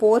4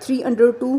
3/2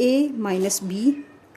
A - B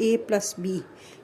A + B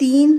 3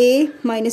A -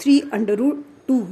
3/2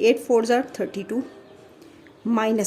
8 × 4 = 32،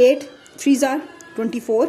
8 × 3 = 24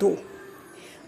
2۔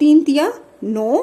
3 × 9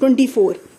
24،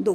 2،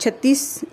36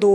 2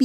P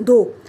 2.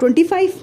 25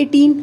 18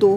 2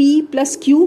P + Q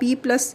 P +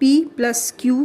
P + Q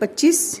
25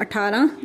18